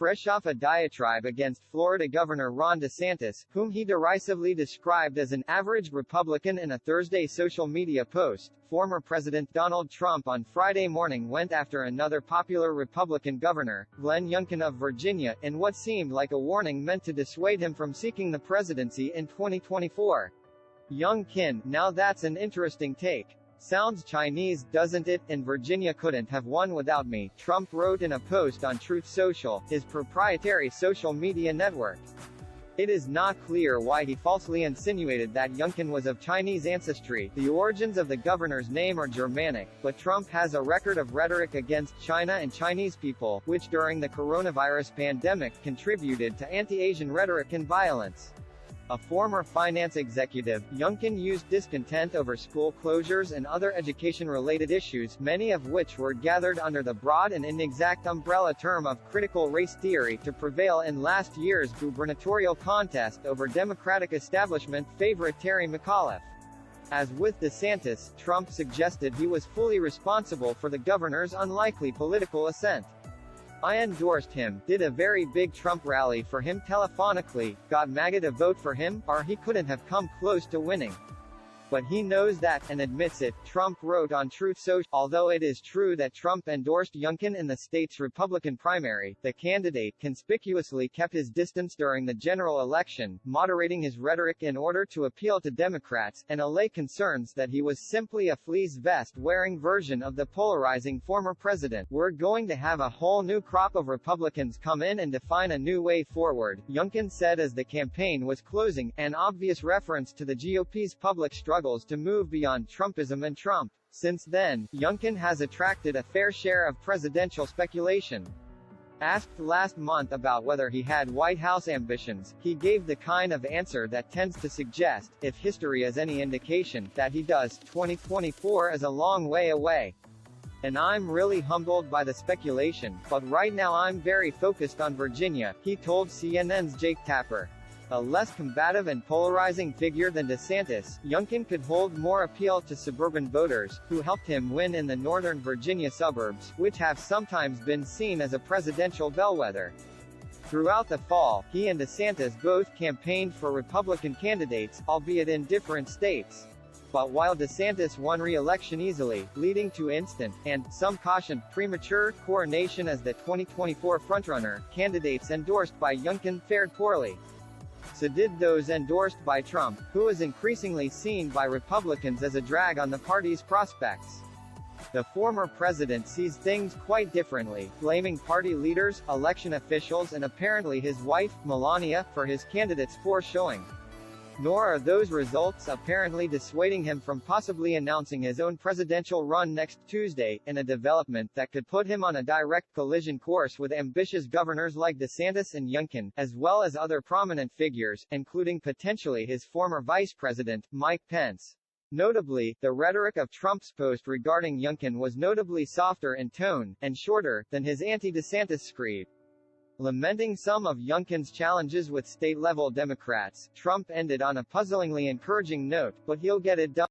fresh off a diatribe against Florida Governor Ron DeSantis, whom he derisively described as an average Republican in a Thursday social media post. Former President Donald Trump on Friday morning went after another popular Republican governor, Glenn Youngkin of Virginia, in what seemed like a warning meant to dissuade him from seeking the presidency in 2024. Youngkin, now that's an interesting take. Sounds Chinese, doesn't it? And Virginia couldn't have won without me, Trump wrote in a post on Truth Social, his proprietary social media network. It is not clear why he falsely insinuated that Youngkin was of Chinese ancestry. The origins of the governor's name are Germanic, but Trump has a record of rhetoric against China and Chinese people, which during the coronavirus pandemic contributed to anti-Asian rhetoric and violence. A former finance executive, Youngkin used discontent over school closures and other education-related issues, many of which were gathered under the broad and inexact umbrella term of critical race theory, to prevail in last year's gubernatorial contest over Democratic establishment favorite Terry McAuliffe. As with DeSantis, Trump suggested he was fully responsible for the governor's unlikely political ascent. I endorsed him, did a very big Trump rally for him telephonically, got MAGA to vote for him, or he couldn't have come close to winning. But he knows that, and admits it, Trump wrote on Truth Social. Although it is true that Trump endorsed Youngkin in the state's Republican primary, the candidate conspicuously kept his distance during the general election, moderating his rhetoric in order to appeal to Democrats, and allay concerns that he was simply a fleece vest-wearing version of the polarizing former president. We're going to have a whole new crop of Republicans come in and define a new way forward, Youngkin said as the campaign was closing, an obvious reference to the GOP's public struggles to move beyond Trumpism and Trump. Since then, Youngkin has attracted a fair share of presidential speculation. Asked last month about whether he had White House ambitions, he gave the kind of answer that tends to suggest, if history is any indication, that he does. 2024 is a long way away. And I'm really humbled by the speculation, but right now I'm very focused on Virginia, he told CNN's Jake Tapper. A less combative and polarizing figure than DeSantis, Youngkin could hold more appeal to suburban voters, who helped him win in the northern Virginia suburbs, which have sometimes been seen as a presidential bellwether. Throughout the fall, he and DeSantis both campaigned for Republican candidates, albeit in different states. But while DeSantis won re-election easily, leading to instant, and, some cautioned, premature, coronation as the 2024 frontrunner, candidates endorsed by Youngkin fared poorly. So did those endorsed by Trump, who is increasingly seen by Republicans as a drag on the party's prospects. The former president sees things quite differently, blaming party leaders, election officials and apparently his wife, Melania, for his candidate's poor showing. Nor are those results apparently dissuading him from possibly announcing his own presidential run next Tuesday, in a development that could put him on a direct collision course with ambitious governors like DeSantis and Youngkin, as well as other prominent figures, including potentially his former vice president, Mike Pence. Notably, the rhetoric of Trump's post regarding Youngkin was notably softer in tone, and shorter, than his anti-DeSantis screed. Lamenting some of Youngkin's challenges with state-level Democrats, Trump ended on a puzzlingly encouraging note, but he'll get it done.